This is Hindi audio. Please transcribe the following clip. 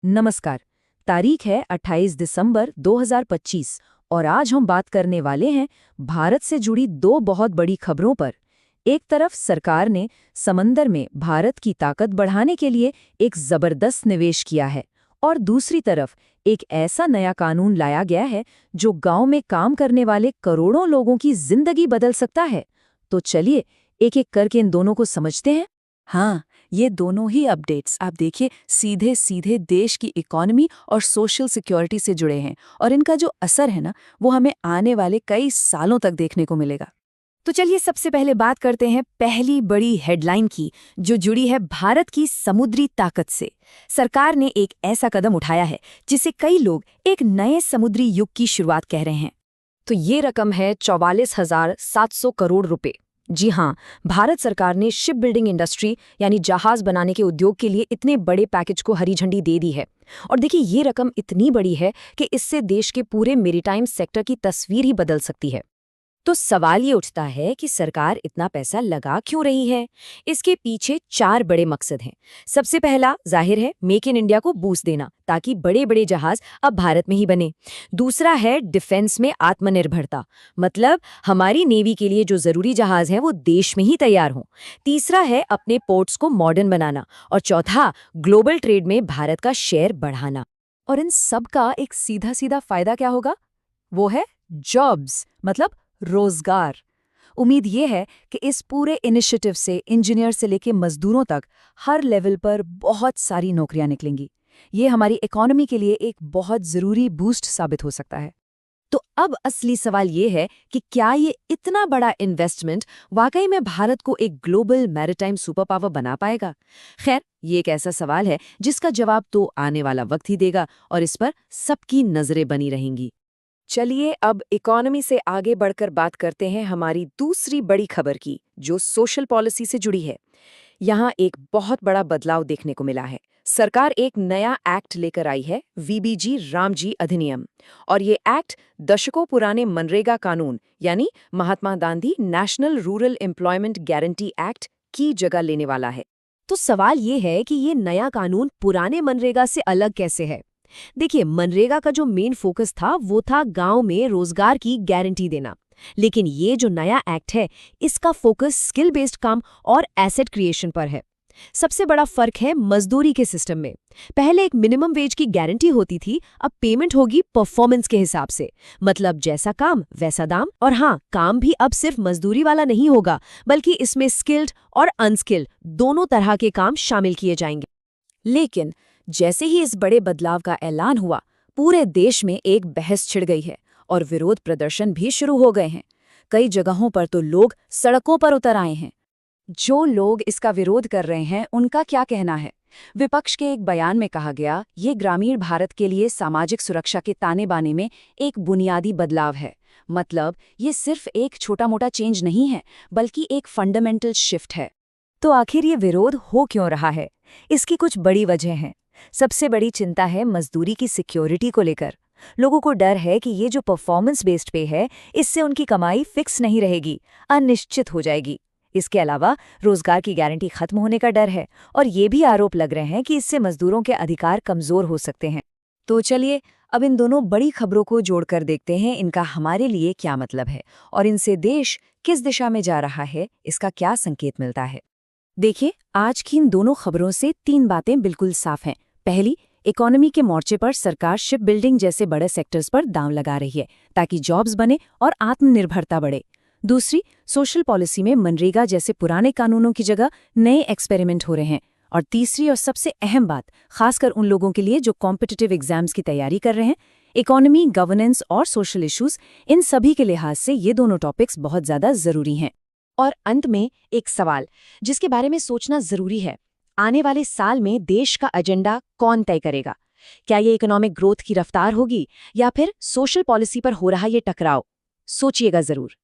नमस्कार। तारीख है 28 दिसंबर 2025 और आज हम बात करने वाले हैं भारत से जुड़ी दो बहुत बड़ी खबरों पर। एक तरफ सरकार ने समंदर में भारत की ताकत बढ़ाने के लिए एक जबरदस्त निवेश किया है और दूसरी तरफ एक ऐसा नया कानून लाया गया है जो गांव में काम करने वाले करोड़ों लोगों की जिंदगी बदल सकता है। तो चलिए एक एक करके इन दोनों को समझते हैं। हाँ, ये दोनों ही अपडेट्स आप देखिए सीधे सीधे देश की इकोनॉमी और सोशल सिक्योरिटी से जुड़े हैं और इनका जो असर है ना वो हमें आने वाले कई सालों तक देखने को मिलेगा। तो चलिए सबसे पहले बात करते हैं पहली बड़ी हेडलाइन की, जो जुड़ी है भारत की समुद्री ताकत से। सरकार ने एक ऐसा कदम उठाया है जिसे कई लोग एक नए समुद्री युग की शुरुआत कह रहे हैं। तो ये रकम है 44,700 करोड़ रुपए। जी हाँ, भारत सरकार ने शिप बिल्डिंग इंडस्ट्री यानी जहाज बनाने के उद्योग के लिए इतने बड़े पैकेज को हरी झंडी दे दी है। और देखिए ये रकम इतनी बड़ी है कि इससे देश के पूरे मेरीटाइम सेक्टर की तस्वीर ही बदल सकती है। तो सवाल ये उठता है कि सरकार इतना पैसा लगा क्यों रही है। इसके पीछे चार बड़े मकसद हैं। सबसे पहला जाहिर है मेक इन इंडिया को बूस्ट देना, ताकि बड़े बड़े जहाज अब भारत में ही बने। दूसरा है डिफेंस में आत्मनिर्भरता, मतलब हमारी नेवी के लिए जो जरूरी जहाज हैं वो देश में ही तैयार हों। तीसरा है अपने पोर्ट्स को मॉडर्न बनाना और चौथा ग्लोबल ट्रेड में भारत का शेयर बढ़ाना। और इन सब का एक सीधा सीधा फायदा क्या होगा? वो है जॉब्स, मतलब रोजगार। उम्मीद ये है कि इस पूरे इनिशिएटिव से इंजीनियर से लेके मजदूरों तक हर लेवल पर बहुत सारी नौकरियां निकलेंगी। ये हमारी इकोनॉमी के लिए एक बहुत जरूरी बूस्ट साबित हो सकता है। तो अब असली सवाल ये है कि क्या ये इतना बड़ा इन्वेस्टमेंट वाकई में भारत को एक ग्लोबल मैरिटाइम सुपर पावर बना पाएगा? खैर, ये एक ऐसा सवाल है जिसका जवाब तो आने वाला वक्त ही देगा और इस पर सबकी नजरें बनी रहेंगी। चलिए अब इकोनॉमी से आगे बढ़कर बात करते हैं हमारी दूसरी बड़ी खबर की, जो सोशल पॉलिसी से जुड़ी है। यहाँ एक बहुत बड़ा बदलाव देखने को मिला है। सरकार एक नया एक्ट लेकर आई है, वीबीजी रामजी अधिनियम। और ये एक्ट दशकों पुराने मनरेगा कानून यानी Mahatma Gandhi national rural employment guarantee act की जगह लेने वाला है। तो सवाल ये है कि ये नया कानून पुराने मनरेगा से अलग कैसे है? देखिए, मनरेगा का जो मेन फोकस था वो था गांव में रोजगार की गारंटी देना, लेकिन ये जो नया एक्ट है इसका फोकस स्किल बेस्ड काम और एसेट क्रिएशन पर है। सबसे बड़ा फर्क है मजदूरी के सिस्टम में। पहले एक मिनिमम वेज की गारंटी होती थी, अब पेमेंट होगी परफॉर्मेंस के हिसाब से, मतलब जैसा काम वैसा दाम। और हाँ, काम भी अब सिर्फ मजदूरी वाला नहीं होगा, बल्कि इसमें स्किल्ड और अनस्किल्ड दोनों तरह के काम शामिल किए जाएंगे। लेकिन जैसे ही इस बड़े बदलाव का ऐलान हुआ, पूरे देश में एक बहस छिड़ गई है और विरोध प्रदर्शन भी शुरू हो गए हैं। कई जगहों पर तो लोग सड़कों पर उतर आए हैं। जो लोग इसका विरोध कर रहे हैं उनका क्या कहना है? विपक्ष के एक बयान में कहा गया, ये ग्रामीण भारत के लिए सामाजिक सुरक्षा के ताने बाने में एक बुनियादी बदलाव है। मतलब ये सिर्फ एक छोटा मोटा चेंज नहीं है, बल्कि एक फंडामेंटल शिफ्ट है। तो आखिर ये विरोध हो क्यों रहा है? इसकी कुछ बड़ी वजह हैं। सबसे बड़ी चिंता है मजदूरी की सिक्योरिटी को लेकर। लोगों को डर है कि ये जो परफॉर्मेंस बेस्ड पे है, इससे उनकी कमाई फिक्स नहीं रहेगी, अनिश्चित हो जाएगी। इसके अलावा रोजगार की गारंटी खत्म होने का डर है और ये भी आरोप लग रहे हैं कि इससे मजदूरों के अधिकार कमजोर हो सकते हैं। तो चलिए अब इन दोनों बड़ी खबरों को जोड़कर देखते हैं इनका हमारे लिए क्या मतलब है और इनसे देश किस दिशा में जा रहा है, इसका क्या संकेत मिलता है। देखिए, आज की इन दोनों खबरों से तीन बातें बिल्कुल साफ हैं। पहली, इकोनॉमी के मोर्चे पर सरकार शिप बिल्डिंग जैसे बड़े सेक्टर्स पर दांव लगा रही है ताकि जॉब्स बने और आत्मनिर्भरता बढ़े। दूसरी, सोशल पॉलिसी में मनरेगा जैसे पुराने कानूनों की जगह नए एक्सपेरिमेंट हो रहे हैं। और तीसरी और सबसे अहम बात, खासकर उन लोगों के लिए जो कॉम्पिटिटिव एग्जाम्स की तैयारी कर रहे हैं, इकोनॉमी, गवर्नेंस और सोशल इश्यूज, इन सभी के लिहाज से ये दोनों टॉपिक्स बहुत ज्यादा जरूरी हैं। और अंत में एक सवाल जिसके बारे में सोचना जरूरी है, आने वाले साल में देश का एजेंडा कौन तय करेगा? क्या ये इकोनॉमिक ग्रोथ की रफ्तार होगी या फिर सोशल पॉलिसी पर हो रहा ये टकराव? सोचिएगा जरूर।